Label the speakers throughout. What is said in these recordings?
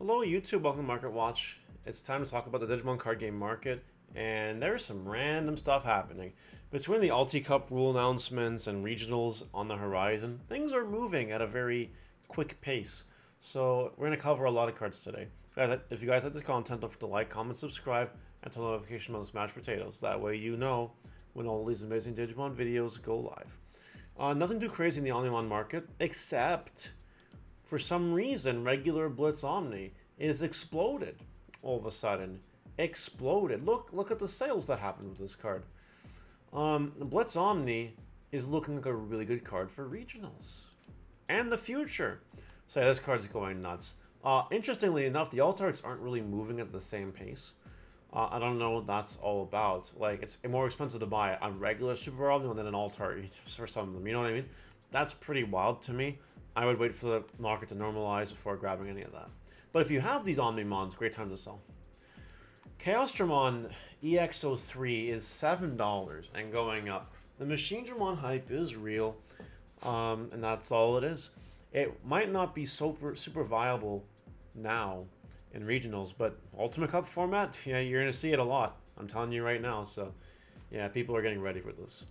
Speaker 1: Hello YouTube, welcome to Market Watch. It's time to talk about the Digimon card game market, and there's some random stuff happening. Between the Alti Cup rule announcements and regionals on the horizon, things are moving at a very quick pace. So we're going to cover a lot of cards today. If you guys like this content, don't forget to like, comment, subscribe, and turn notification on the Smash Potatoes. That way you know when all these amazing Digimon videos go live. Nothing too crazy in the Omnimon market, except for some reason, regular Blitz Omni is exploded all of a sudden. Exploded. Look at the sales that happened with this card. Blitz Omni is looking like a really good card for regionals and the future. So yeah, this card's going nuts. Interestingly enough, the alt arts aren't really moving at the same pace. I don't know what that's all about. Like, it's more expensive to buy a regular Super Omni than an alt art for some of them. You know what I mean? That's pretty wild to me. I would wait for the market to normalize before grabbing any of that. But if you have these Omnimons, great time to sell. Chaosdramon EX03 is $7 and going up. The Machine Dramon hype is real, and that's all it is. It might not be super viable now in regionals, but Ultimate Cup format, yeah, you're going to see it a lot. I'm telling you right now, so yeah, people are getting ready for this.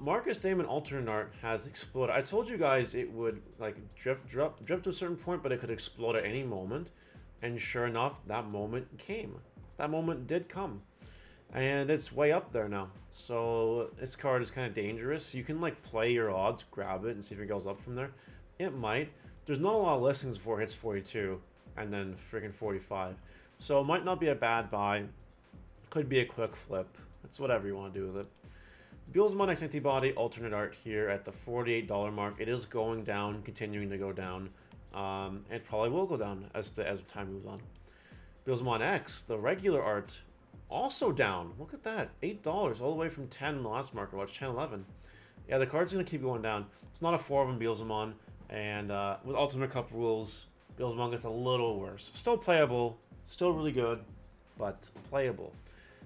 Speaker 1: Marcus Damon alternate art has exploded. I told you guys it would like drip to a certain point, but it could explode at any moment. And sure enough, that moment came. That moment did come. And it's way up there now. So this card is kind of dangerous. You can like play your odds, grab it, and see if it goes up from there. It might. There's not a lot of listings before it hits 42 and then freaking 45. So it might not be a bad buy. Could be a quick flip. It's whatever you want to do with it. Beelzemon X Antibody alternate art here at the $48 mark. It is going down, continuing to go down. It probably will go down as time moves on. Beelzemon X, the regular art, also down. Look at that, $8 all the way from 10 in the last market watch, 10, 11. Yeah, the card's gonna keep going down. It's not a 4 of them Beelzemon, and with Ultimate Cup rules, Beelzemon gets a little worse. Still playable, still really good, but playable.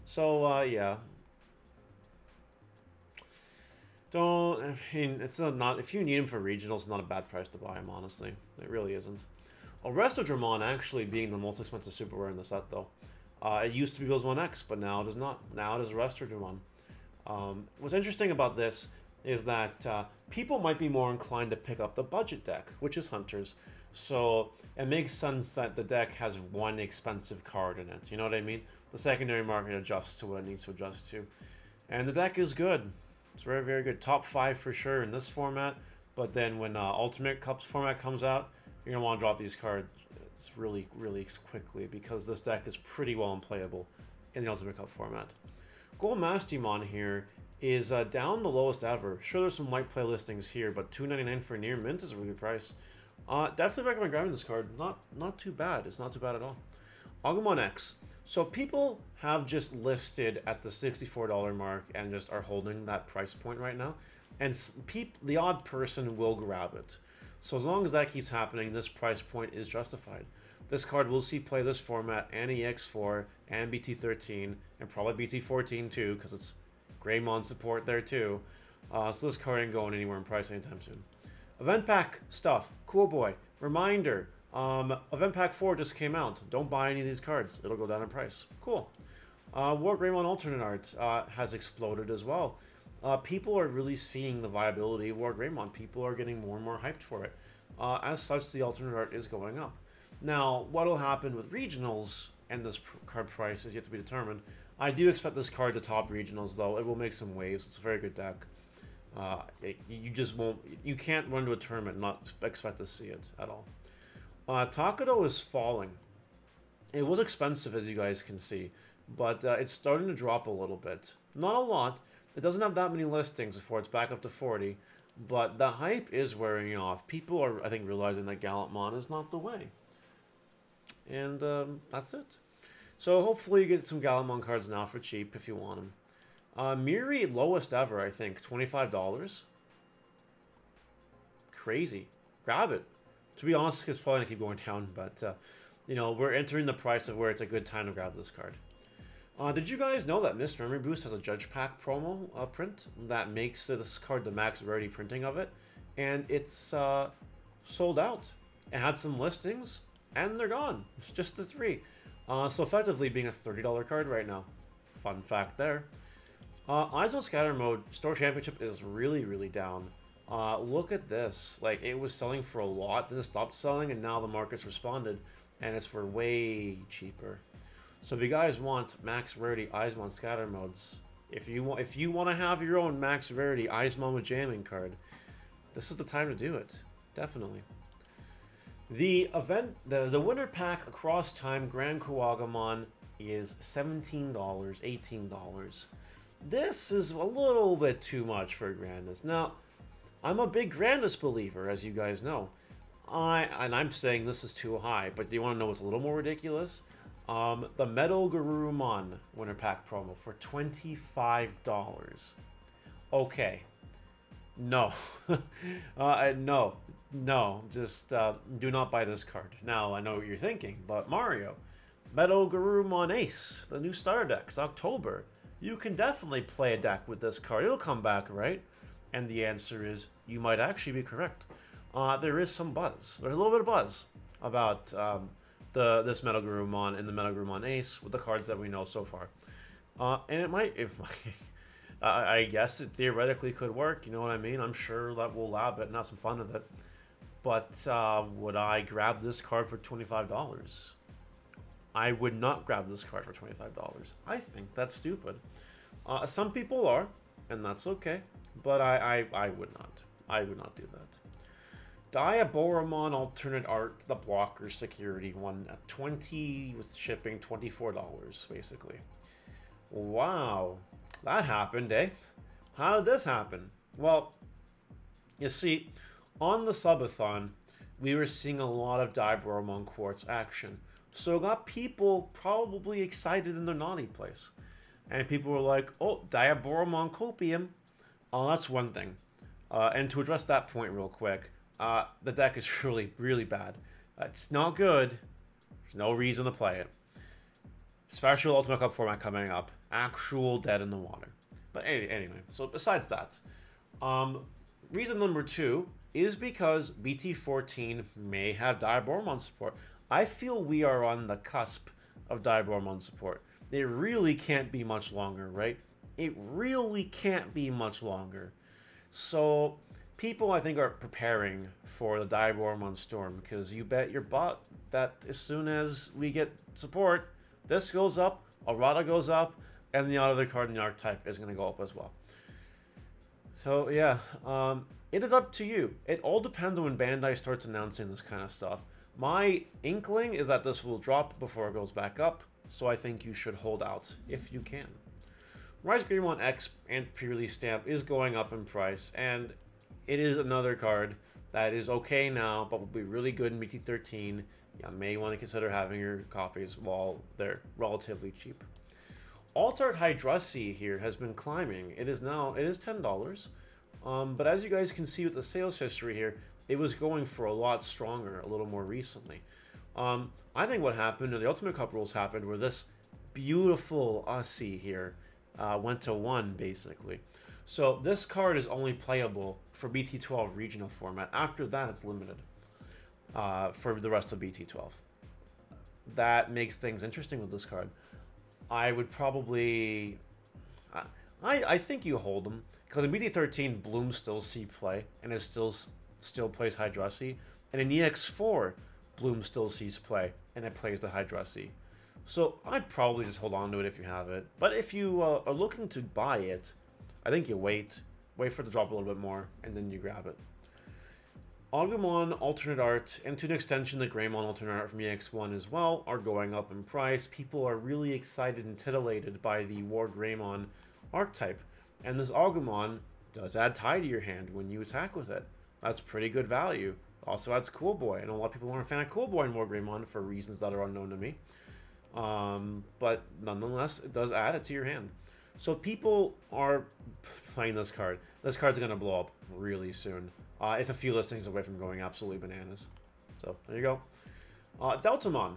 Speaker 1: So yeah. I mean, it's not, if you need him for regionals, it's not a bad price to buy him, honestly. It really isn't. Arrestodramon actually being the most expensive super rare in the set, though. It used to be Beelzemon X, but now it is not. Now it is Arrestodramon. What's interesting about this is that people might be more inclined to pick up the budget deck, which is Hunters. So it makes sense that the deck has one expensive card in it. You know what I mean? The secondary market adjusts to what it needs to adjust to. And the deck is good. It's very, very good. Top 5 for sure in this format. But then when Ultimate Cups format comes out, you're going to want to drop these cards really, really quickly because this deck is pretty well unplayable in the Ultimate Cup format. Gold Mastimon here is down the lowest ever. Sure, there's some light play listings here, but $2.99 for near mint is a really good price. Definitely recommend grabbing this card. Not too bad. It's not too bad at all. Agumon X. So people have just listed at the $64 mark and just are holding that price point right now. And the odd person will grab it. So as long as that keeps happening, this price point is justified. This card will see play this format and EX4 and BT13 and probably BT14 too, because it's Greymon support there too. So this card ain't going anywhere in price anytime soon. Event pack stuff. Cool boy. Reminder. Event Pack 4 just came out. Don't buy any of these cards. It'll go down in price. Cool. War Greymon alternate art has exploded as well. People are really seeing the viability of War Greymon. People are getting more and more hyped for it. As such, the alternate art is going up. Now, what will happen with regionals and this card price is yet to be determined. I do expect this card to top regionals, though. It will make some waves. It's a very good deck. You just won't... You can't run to a tournament and not expect to see it at all. Takudo is falling. It was expensive, as you guys can see, but it's starting to drop a little bit. Not a lot. It doesn't have that many listings before it's back up to 40, but the hype is wearing off. People are, I think, realizing that Gallantmon is not the way. And that's it. So hopefully you get some Gallantmon cards now for cheap if you want them. Miri, lowest ever, I think, $25. Crazy. Grab it. To be honest, it's probably going to keep going down, but, you know, we're entering the price of where it's a good time to grab this card. Did you guys know that Mist Memory Boost has a Judge Pack promo print that makes this card the max rarity printing of it? And it's sold out. It had some listings, and they're gone. It's just the 3. So effectively being a $30 card right now. Fun fact there. ISO Scatter Mode Store Championship is really, really down. Look at this. Like, it was selling for a lot, then it stopped selling, and now the market's responded, and it's for way cheaper. So if you guys want max rarity Eismon Scatter Modes, if you want to have your own max rarity Eismon with jamming card, this is the time to do it. Definitely. The winner pack across time Grand Kuwagamon is $17, $18. This is a little bit too much for Grandness. Now, I'm a big Grandness believer, as you guys know. I'm saying this is too high, but do you want to know what's a little more ridiculous? The Metal Garurumon winner pack promo for $25. Okay. No. No. Just do not buy this card. Now, I know what you're thinking, but Mario, Metal Garurumon Ace, the new starter decks, October. You can definitely play a deck with this card. It'll come back, right? And the answer is, you might actually be correct. There is some buzz. There's a little bit of buzz about this Metal Garurumon and the Metal Garurumon Ace with the cards that we know so far. And it might I guess it theoretically could work, you know what I mean? I'm sure that we'll lab it and have some fun with it. But would I grab this card for $25? I would not grab this card for $25. I think that's stupid. Some people are, and that's okay. But I would not. I would not do that. Diaboromon Alternate Art, the blocker security one, at 20 with shipping, $24 basically. Wow, that happened, eh? How did this happen? Well, you see, on the subathon, we were seeing a lot of Diaboromon Quartz action. So it got people probably excited in their naughty place. And people were like, oh, Diaboromon Copium. Oh, that's one thing. And to address that point real quick, the deck is really, really bad. It's not good. There's no reason to play it. Special Ultimate Cup format coming up. Actual dead in the water. But anyway, so besides that, reason number 2 is because BT14 may have Diaboromon support. I feel we are on the cusp of Diaboromon support. It really can't be much longer, right? It really can't be much longer. So people, I think, are preparing for the Diaboromon Storm, because you bet your butt that as soon as we get support, this goes up, Errata goes up, and the other card in the archetype is going to go up as well. So yeah, it is up to you. It all depends on when Bandai starts announcing this kind of stuff. My inkling is that this will drop before it goes back up, so I think you should hold out if you can. Rise Greymon X and pre-release stamp is going up in price, and it is another card that is okay now, but will be really good in BT13. You may want to consider having your copies while they're relatively cheap. Alt-Art Hydrassi here has been climbing. It is $10. But as you guys can see with the sales history here, it was going for a lot stronger a little more recently. I think what happened, or the Ultimate Cup rules happened, where this beautiful Aussie here went to 1, basically. So this card is only playable for BT12 regional format. After that, it's limited for the rest of BT12. That makes things interesting with this card. I would probably... I think you hold them, because in BT13, Bloom still see play, and it still plays Hydrassi. And in EX4, Bloom still sees play, and it plays the Hydrassi. So I'd probably just hold on to it if you have it. But if you are looking to buy it, I think you wait for it to drop a little bit more, and then you grab it. Agumon Alternate Art, and to an extension the Greymon Alternate Art from EX1 as well, are going up in price. People are really excited and titillated by the War Greymon archetype. And this Agumon does add tie to your hand when you attack with it. That's pretty good value. Also adds Cool Boy. I know a lot of people aren't a fan of Cool Boy in War Greymon for reasons that are unknown to me. But nonetheless, it does add it to your hand. So people are playing this card. This card's going to blow up really soon. It's a few listings away from going absolutely bananas. So there you go. Deltamon.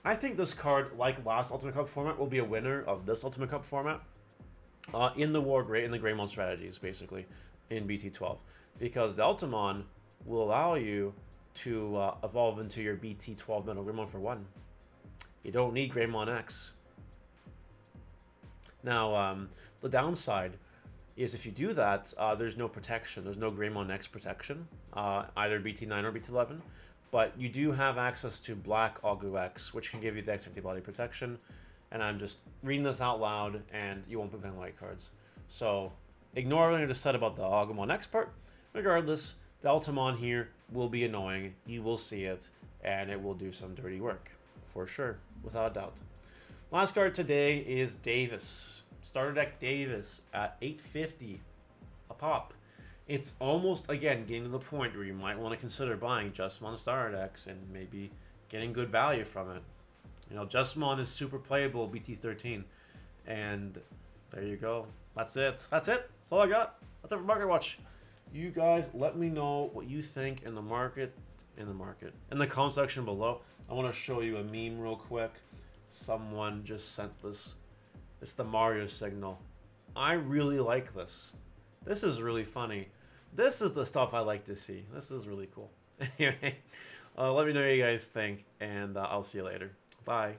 Speaker 1: I think this card, like last Ultimate Cup format, will be a winner of this Ultimate Cup format. In the Greymon strategies, basically, in BT12. Because Deltamon will allow you to evolve into your BT12 Metal Greymon for 1. You don't need Greymon X. Now, the downside is if you do that, there's no protection. There's no Greymon X protection, either BT9 or BT11. But you do have access to Black Agu X, which can give you the X antibody protection. And I'm just reading this out loud, and you won't be playing white cards. So ignore everything I just said about the Agumon X part. Regardless, Deltamon here will be annoying. You will see it, and it will do some dirty work. For sure, without a doubt. Last card today is Davis. Starter deck Davis at 850 a pop. It's almost, again, getting to the point where you might want to consider buying Justmon starter decks and maybe getting good value from it. You know, Justmon is super playable, BT13. And there you go. That's it. That's it. That's all I got. That's it for Market Watch. You guys, let me know what you think in the market. In the comment section below. I want to show you a meme real quick. Someone just sent this. It's the Mario signal. I really like this. This is really funny. This is the stuff I like to see. This is really cool. Anyway, let me know what you guys think, and I'll see you later. Bye.